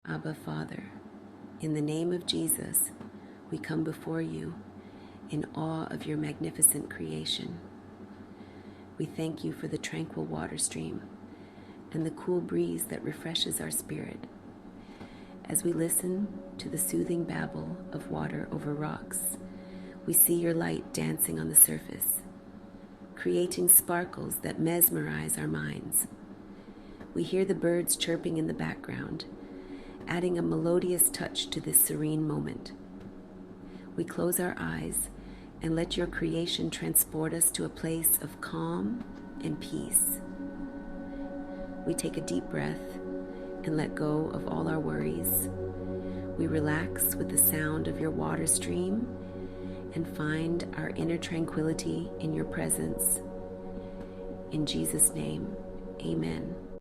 Abba, Father, in the name of Jesus, we come before you in awe of your magnificent creation. We thank you for the tranquil water stream and the cool breeze that refreshes our spirit. As we listen to the soothing babble of water over rocks, we see your light dancing on the surface, creating sparkles that mesmerize our minds. We hear the birds chirping in the background, adding a melodious touch to this serene moment. We close our eyes and let your creation transport us to a place of calm and peace. We take a deep breath and let go of all our worries. We relax with the sound of your water stream and find our inner tranquility in your presence. In Jesus' name, amen.